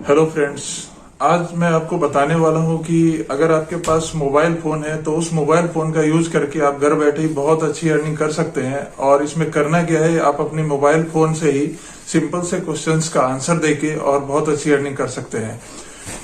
Hello friends. आज मैं आपको बताने वाला हूं कि अगर आपके पास मोबाइल फोन है तो उस मोबाइल फोन का यूज करके आप घर बैठे ही बहुत अच्छी अर्निंग कर सकते हैं। और इसमें करना क्या है, आप अपने मोबाइल फोन से ही सिंपल से क्वेश्चंस का आंसर देके और बहुत अच्छी अर्निंग कर सकते हैं।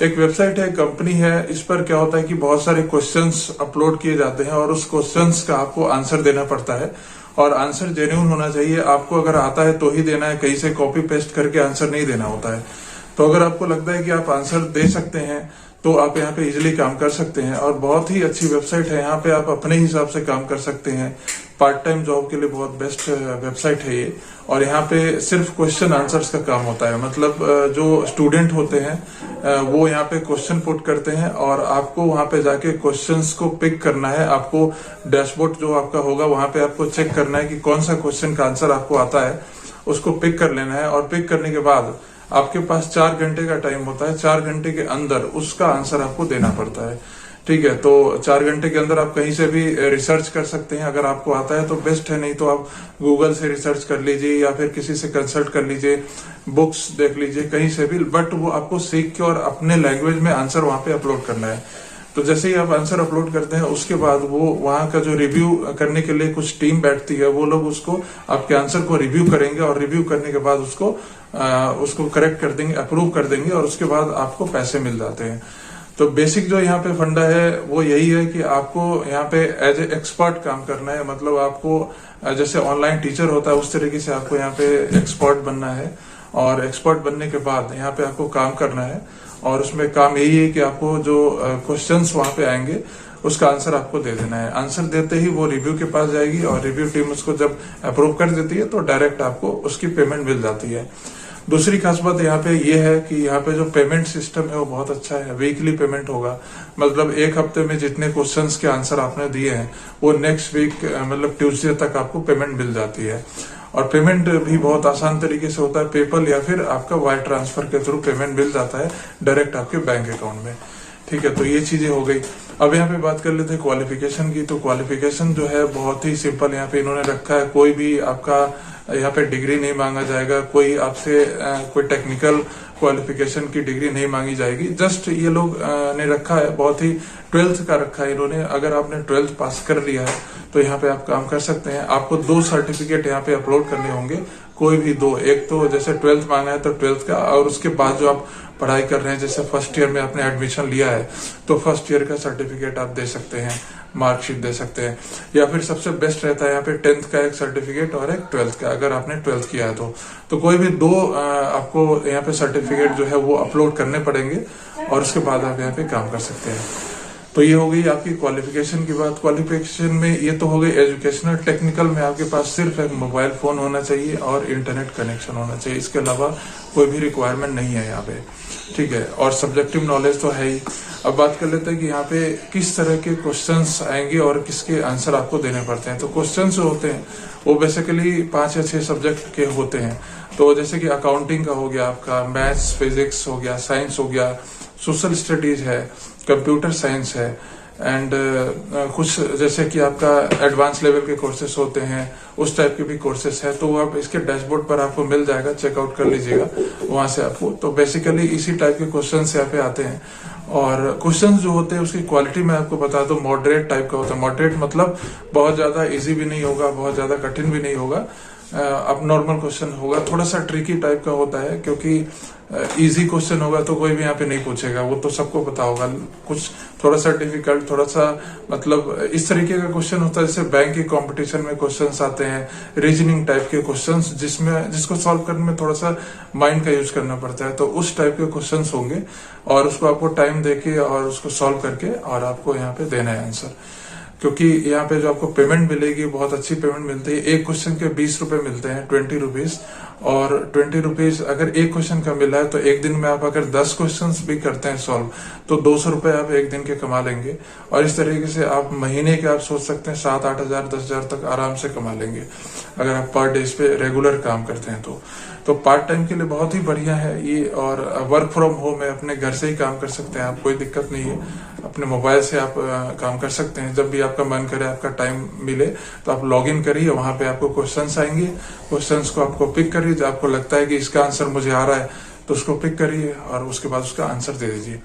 एक वेबसाइट है, कंपनी है, इस पर क्या होता है कि बहुत सारे क्वेश्चंस अपलोड किए जाते हैं और उस क्वेश्चंस का आपको आंसर देना पड़ता है और आंसर जेन्युइन होना चाहिए। आपको अगर आता है तो ही देना है, कहीं से कॉपी पेस्ट करके आंसर नहीं देना होता है। तो अगर आपको लगता है कि आप आंसर दे सकते हैं तो आप यहाँ पे इजिली काम कर सकते हैं और बहुत ही अच्छी वेबसाइट है। यहाँ पे आप अपने हिसाब से काम कर सकते हैं। पार्ट टाइम जॉब के लिए बहुत बेस्ट वेबसाइट है ये। और यहाँ पे सिर्फ क्वेश्चन आंसर्स का काम होता है, मतलब जो स्टूडेंट होते हैं वो यहाँ पे क्वेश्चन पुट करते हैं और आपको वहां पे जाके क्वेश्चंस को पिक करना है। आपको डैशबोर्ड जो आपका होगा वहां पे आपको चेक करना है कि कौन सा क्वेश्चन का आंसर आपको आता है, उसको पिक कर लेना है। और पिक करने के बाद आपके पास 4 घंटे का टाइम होता है। 4 घंटे के अंदर उसका आंसर आपको देना पड़ता है। ठीक है, तो 4 घंटे के अंदर आप कहीं से भी रिसर्च कर सकते हैं। अगर आपको आता है तो बेस्ट है, नहीं तो आप गूगल से रिसर्च कर लीजिए या फिर किसी से कंसल्ट कर लीजिए, बुक्स देख लीजिए, कहीं से भी। बट वो आपको सीख के और अपने लैंग्वेज में आंसर वहां पे अपलोड करना है। तो जैसे ही आप आंसर अपलोड करते हैं उसके बाद वो वहां का जो रिव्यू करने के लिए कुछ टीम बैठती है, वो लोग उसको आपके आंसर को रिव्यू करेंगे और रिव्यू करने के बाद उसको करेक्ट कर देंगे, अप्रूव कर देंगे और उसके बाद आपको पैसे मिल जाते हैं। तो बेसिक जो यहाँ पे फंडा है वो यही है कि आपको यहाँ पे एज ए एक्सपर्ट काम करना है। मतलब आपको जैसे ऑनलाइन टीचर होता है उस तरीके से आपको यहाँ पे एक्सपर्ट बनना है और एक्सपर्ट बनने के बाद यहाँ पे आपको काम करना है। और उसमें काम यही है कि आपको जो क्वेश्चंस वहां पे आएंगे उसका आंसर आपको दे देना है। आंसर देते ही वो रिव्यू के पास जाएगी और रिव्यू टीम उसको जब अप्रूव कर देती है तो डायरेक्ट आपको उसकी पेमेंट मिल जाती है। दूसरी खास बात यहाँ पे ये है कि यहाँ पे जो पेमेंट सिस्टम है वो बहुत अच्छा है। वीकली पेमेंट होगा, मतलब एक हफ्ते में जितने क्वेश्चंस के आंसर आपने दिए हैं वो नेक्स्ट वीक मतलब ट्यूसडे तक आपको पेमेंट मिल जाती है। और पेमेंट भी बहुत आसान तरीके से होता है, पेपल या फिर आपका वायर ट्रांसफर के थ्रू पेमेंट मिल जाता है डायरेक्ट आपके बैंक अकाउंट में। ठीक है, तो ये चीजें हो गई। अब यहाँ पे बात कर लेते हैं क्वालिफिकेशन की। तो क्वालिफिकेशन जो है बहुत ही सिंपल यहाँ पे इन्होंने रखा है। कोई भी आपका यहाँ पे डिग्री नहीं मांगा जाएगा, कोई आपसे कोई टेक्निकल क्वालिफिकेशन की डिग्री नहीं मांगी जाएगी। जस्ट ये लोग ने रखा है, बहुत ही 12th का रखा है इन्होंने। अगर आपने 12th पास कर लिया है तो यहाँ पे आप काम कर सकते हैं। आपको 2 सर्टिफिकेट यहाँ पे अपलोड करने होंगे, कोई भी 2। एक तो जैसे 12th मांगा है तो 12th का, और उसके बाद जो आप पढ़ाई कर रहे हैं, जैसे फर्स्ट ईयर में आपने एडमिशन लिया है तो फर्स्ट ईयर का सर्टिफिकेट आप दे सकते हैं, मार्कशीट दे सकते हैं। या फिर सबसे बेस्ट रहता है यहाँ पे 10th का एक सर्टिफिकेट और एक 12th का, अगर आपने 12th किया है तो कोई भी 2 आपको यहाँ पे सर्टिफिकेट जो है वो अपलोड करने पड़ेंगे और उसके बाद आप यहाँ पे काम कर सकते हैं। तो ये हो गई आपकी क्वालिफिकेशन की बात। क्वालिफिकेशन में ये तो हो गई एजुकेशनल। टेक्निकल में आपके पास सिर्फ एक मोबाइल फोन होना चाहिए और इंटरनेट कनेक्शन होना चाहिए, इसके अलावा कोई भी रिक्वायरमेंट नहीं है यहाँ पे। ठीक है, और सब्जेक्टिव नॉलेज तो है ही। अब बात कर लेते हैं कि यहाँ पे किस तरह के क्वेश्चंस आएंगे और किसके आंसर आपको देने पड़ते हैं। तो क्वेश्चंस जो होते हैं वो बेसिकली 5 या 6 सब्जेक्ट के होते हैं। तो जैसे कि अकाउंटिंग का हो गया, आपका मैथ्स, फिजिक्स हो गया, साइंस हो गया, सोशल स्टडीज है, कंप्यूटर साइंस है, एंड कुछ जैसे कि आपका एडवांस लेवल के कोर्सेस होते हैं, उस टाइप के भी कोर्सेस है। तो आप इसके डैशबोर्ड पर आपको मिल जाएगा, चेकआउट कर लीजिएगा वहां से आपको। तो बेसिकली इसी टाइप के क्वेश्चंस यहाँ पे आते हैं। और क्वेश्चंस जो होते हैं उसकी क्वालिटी मैं आपको बता दूं, मॉडरेट टाइप का होता है। मॉडरेट मतलब बहुत ज्यादा इजी भी नहीं होगा, बहुत ज्यादा कठिन भी नहीं होगा, अब नॉर्मल क्वेश्चन होगा। थोड़ा सा ट्रिकी टाइप का होता है, क्योंकि इजी क्वेश्चन होगा तो कोई भी यहाँ पे नहीं पूछेगा, वो तो सबको पता होगा। कुछ थोड़ा सा डिफिकल्ट, थोड़ा सा मतलब इस तरीके का क्वेश्चन होता है जैसे बैंक के कंपटीशन में क्वेश्चंस आते हैं, रीजनिंग टाइप के क्वेश्चंस जिसको सॉल्व करने में थोड़ा सा माइंड का यूज करना पड़ता है। तो उस टाइप के क्वेश्चंस होंगे और उसको आपको टाइम देके और उसको सॉल्व करके और आपको यहाँ पे देना है आंसर। क्योंकि यहाँ पे जो आपको पेमेंट मिलेगी बहुत अच्छी पेमेंट मिलती है। एक क्वेश्चन के 20 रुपए मिलते हैं, 20 रुपीज। और 20 रुपीज अगर एक क्वेश्चन का मिला है तो एक दिन में आप अगर 10 क्वेश्चन भी करते हैं सॉल्व तो 200 रुपए आप एक दिन के कमा लेंगे। और इस तरीके से आप महीने के आप सोच सकते हैं 7-8 हजार 10 हजार तक आराम से कमा लेंगे अगर आप पर डे पे रेगुलर काम करते हैं तो पार्ट टाइम के लिए बहुत ही बढ़िया है ये। और वर्क फ्रॉम होम है, अपने घर से ही काम कर सकते हैं आप, कोई दिक्कत नहीं है। अपने मोबाइल से आप काम कर सकते हैं। जब भी आपका मन करे, आपका टाइम मिले तो आप लॉग इन करिए, वहां पे आपको क्वेश्चंस आएंगे, क्वेश्चंस को आपको पिक करिए। जो आपको लगता है कि इसका आंसर मुझे आ रहा है तो उसको पिक करिए और उसके बाद उसका आंसर दे दीजिए।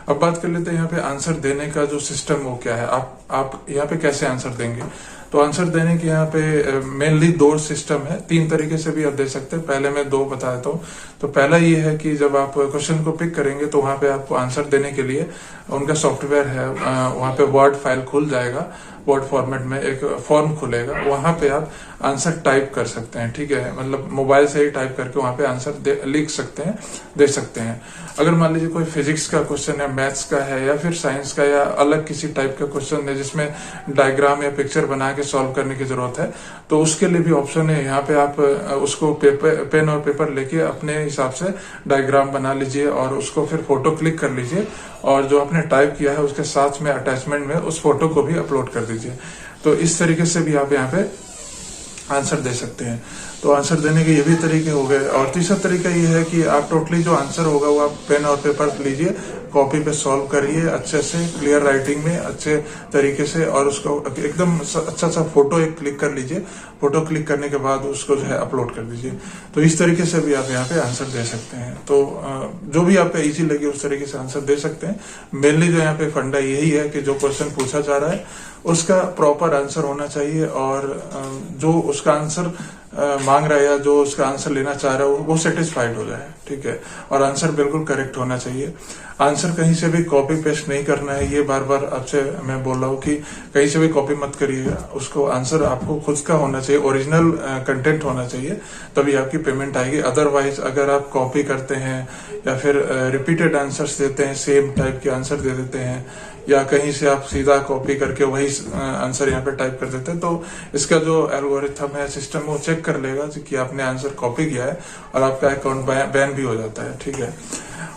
अब बात कर लेते हैं यहाँ पे आंसर देने का जो सिस्टम वो क्या है, आप यहाँ पे कैसे आंसर देंगे। तो आंसर देने के यहाँ पे मेनली 2 सिस्टम है, 3 तरीके से भी आप दे सकते हैं। पहले मैं 2 बता देता हूँ। तो पहला ये है कि जब आप क्वेश्चन को पिक करेंगे तो वहां पे आपको आंसर देने के लिए उनका सॉफ्टवेयर है, वहां पे वर्ड फाइल खुल जाएगा, वर्ड फॉर्मेट में एक फॉर्म खुलेगा, वहां पे आप आंसर टाइप कर सकते हैं। ठीक है, मतलब मोबाइल से ही टाइप करके वहां पे आंसर लिख सकते हैं, दे सकते हैं। अगर मान लीजिए कोई फिजिक्स का क्वेश्चन है, मैथ्स का है, या फिर साइंस का, या अलग किसी टाइप का क्वेश्चन है जिसमें डायग्राम या पिक्चर बना के सॉल्व करने की जरूरत है, तो उसके लिए भी ऑप्शन है। यहाँ पे आप उसको पेन और पेपर लेके अपने हिसाब से डायग्राम बना लीजिए और उसको फिर फोटो क्लिक कर लीजिए, और जो आपने टाइप किया है उसके साथ में अटैचमेंट में उस फोटो को भी अपलोड कर दीजिए। तो इस तरीके से भी आप यहाँ पे आंसर दे सकते हैं। तो आंसर देने के ये भी तरीके हो गए। और तीसरा तरीका ये है कि आप टोटली जो आंसर होगा वो आप पेन और पेपर लीजिए, कॉपी पे सॉल्व करिए अच्छे से, क्लियर राइटिंग में अच्छे तरीके से, और उसको एकदम अच्छा सा फोटो एक क्लिक कर लीजिए। फोटो क्लिक करने के बाद उसको जो है अपलोड कर दीजिए। तो इस तरीके से भी आप यहाँ पे आंसर दे सकते हैं। तो जो भी आपको इजी लगे उस तरीके से आंसर दे सकते हैं। मेनली जो यहाँ पे फंडा यही है कि जो क्वेश्चन पूछा जा रहा है उसका प्रॉपर आंसर होना चाहिए, और जो उसका आंसर मांग रहा है या जो उसका आंसर लेना चाह रहा है वो सेटिस्फाइड हो जाए। ठीक है, और आंसर बिल्कुल करेक्ट होना चाहिए। आंसर कहीं से भी कॉपी पेस्ट नहीं करना है, ये बार बार आपसे मैं बोल रहा हूँ कि कहीं से भी कॉपी मत करिएगा। उसको आंसर आपको खुद का होना चाहिए, ओरिजिनल कंटेंट होना चाहिए, तभी आपकी पेमेंट आएगी। अदरवाइज अगर आप कॉपी करते हैं या फिर रिपीटेड आंसर्स देते हैं, सेम टाइप के आंसर दे देते हैं, या कहीं से आप सीधा कॉपी करके वही आंसर यहाँ पे टाइप कर देते हैं, तो इसका जो एल्गोरिथम है, सिस्टम, वो चेक कर लेगा कि आपने आंसर कॉपी किया है और आपका अकाउंट बैन भी हो जाता है। ठीक है,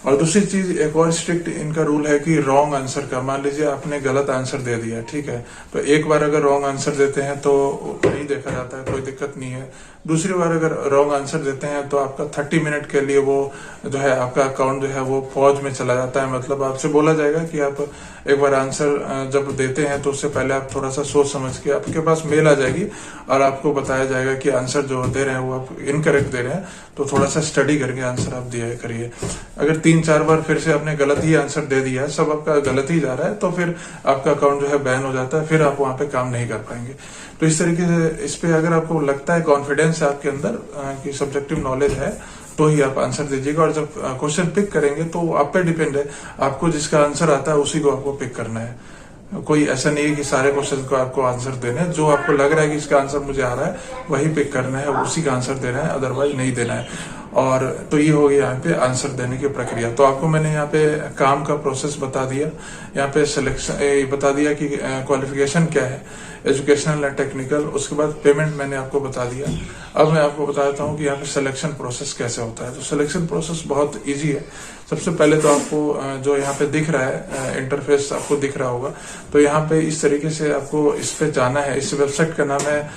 और दूसरी चीज, एक और स्ट्रिक्ट इनका रूल है कि रॉन्ग आंसर का, मान लीजिए आपने गलत आंसर दे दिया, ठीक है, तो एक बार अगर रॉन्ग आंसर देते हैं तो नहीं देखा जाता है, कोई दिक्कत नहीं है। दूसरी बार अगर रॉन्ग आंसर देते हैं तो आपका 30 मिनट के लिए वो जो है आपका अकाउंट जो है वो पॉज में चला जाता है। मतलब आपसे बोला जाएगा कि आप एक बार आंसर जब देते हैं तो उससे पहले आप थोड़ा सा सोच समझ के, आपके पास मेल आ जाएगी और आपको बताया जाएगा कि आंसर जो दे रहे हैं वो आप इनकरेक्ट दे रहे हैं, तो थोड़ा सा स्टडी करके आंसर आप दिया करिए। अगर 3-4 बार फिर से आपने गलत ही आंसर दे दिया, सब आपका गलत ही जा रहा है, तो फिर आपका अकाउंट जो है बैन हो जाता है, फिर आप वहां पे काम नहीं कर पाएंगे। तो इस तरीके से इस पे अगर आपको लगता है, कॉन्फिडेंस है आपके अंदर कि सब्जेक्टिव नॉलेज है, तो ही आप आंसर दीजिएगा। और जब क्वेश्चन पिक करेंगे तो आप पे डिपेंड है, आपको जिसका आंसर आता है उसी को आपको पिक करना है। कोई ऐसा नहीं है कि सारे क्वेश्चन को आपको आंसर देना है, जो आपको लग रहा है कि इसका आंसर मुझे आ रहा है वही पिक करना है, उसी का आंसर देना है, अदरवाइज नहीं देना है। और तो ये हो गया यहाँ पे आंसर देने की प्रक्रिया। तो आपको मैंने यहाँ पे काम का प्रोसेस बता दिया, यहाँ पे सिलेक्शन बता दिया कि क्वालिफिकेशन क्या है, एजुकेशनल एंड टेक्निकल, उसके बाद पेमेंट मैंने आपको बता दिया। अब मैं आपको बता देता हूँ कि यहाँ पे सिलेक्शन प्रोसेस कैसे होता है। तो सिलेक्शन प्रोसेस बहुत इजी है। सबसे पहले तो आपको जो यहाँ पे दिख रहा है इंटरफेस आपको दिख रहा होगा, तो यहाँ पे इस तरीके से आपको इस पे जाना है। इस वेबसाइट का नाम है,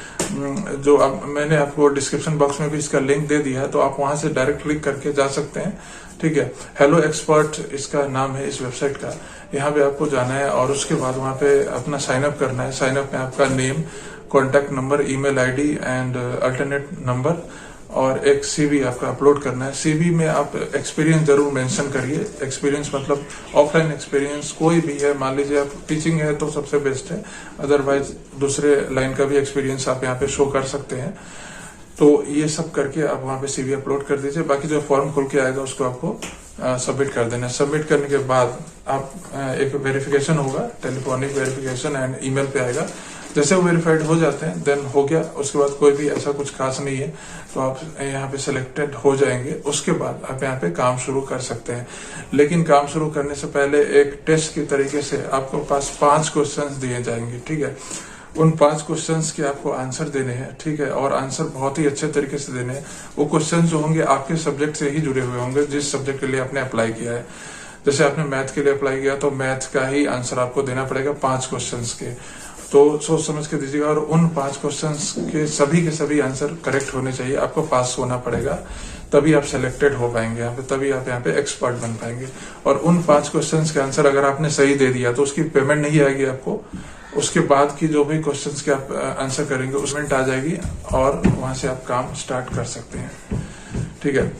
जो मैंने आपको डिस्क्रिप्शन बॉक्स में भी इसका लिंक दे दिया है, तो आप वहां से डायरेक्ट क्लिक करके जा सकते हैं। ठीक है, हेलो एक्सपर्ट इसका नाम है इस वेबसाइट का। यहाँ पे आपको जाना है और उसके बाद वहां पे अपना साइन अप करना है। साइन अप में आपका name, contact number, email ID and alternate number और एक सीवी आपका अपलोड करना है। सीवी में आप एक्सपीरियंस जरूर मेंशन करिए। एक्सपीरियंस मतलब ऑफलाइन एक्सपीरियंस कोई भी है, मान लीजिए आप टीचिंग है तो सबसे बेस्ट है, अदरवाइज दूसरे लाइन का भी एक्सपीरियंस आप यहाँ पे शो कर सकते हैं। तो ये सब करके आप वहां पे सीवी अपलोड कर दीजिए। बाकी जो फॉर्म खुल के आएगा उसको आपको सबमिट कर देना है। सबमिट करने के बाद आप एक वेरिफिकेशन होगा, टेलीफोनिक वेरिफिकेशन एंड ईमेल पे आएगा। जैसे वो वेरीफाइड हो जाते हैं देन हो गया, उसके बाद कोई भी ऐसा कुछ खास नहीं है, तो आप यहाँ पे सिलेक्टेड हो जाएंगे। उसके बाद आप यहाँ पे काम शुरू कर सकते हैं। लेकिन काम शुरू करने से पहले एक टेस्ट के तरीके से आपको पास 5 क्वेश्चंस दिए जाएंगे। ठीक है, उन 5 क्वेश्चंस के आपको आंसर देने हैं। ठीक है, और आंसर बहुत ही अच्छे तरीके से देने हैं। वो क्वेश्चन जो होंगे आपके सब्जेक्ट से ही जुड़े हुए होंगे, जिस सब्जेक्ट के लिए आपने अप्लाई किया है। जैसे आपने मैथ के लिए अप्लाई किया तो मैथ का ही आंसर आपको देना पड़ेगा 5 क्वेश्चंस के। तो सोच समझ के दीजिएगा, और उन 5 क्वेश्चंस के सभी आंसर करेक्ट होने चाहिए। आपको पास होना पड़ेगा, तभी आप सिलेक्टेड हो पाएंगे यहाँ पे, तभी आप यहाँ पे एक्सपर्ट बन पाएंगे। और उन 5 क्वेश्चंस के आंसर अगर आपने सही दे दिया तो उसकी पेमेंट नहीं आएगी आपको। उसके बाद की जो भी क्वेश्चंस के आप आंसर करेंगे उसमें आ जाएगी, और वहां से आप काम स्टार्ट कर सकते हैं। ठीक है,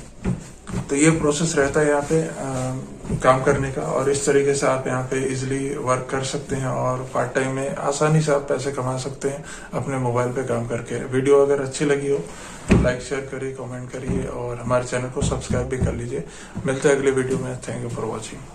तो ये प्रोसेस रहता है यहाँ पे काम करने का, और इस तरीके से आप यहाँ पे इजिली वर्क कर सकते हैं और पार्ट टाइम में आसानी से आप पैसे कमा सकते हैं अपने मोबाइल पे काम करके। वीडियो अगर अच्छी लगी हो तो लाइक शेयर करिए, कमेंट करिए और हमारे चैनल को सब्सक्राइब भी कर लीजिए। मिलते हैं अगले वीडियो में। Thank you for watching.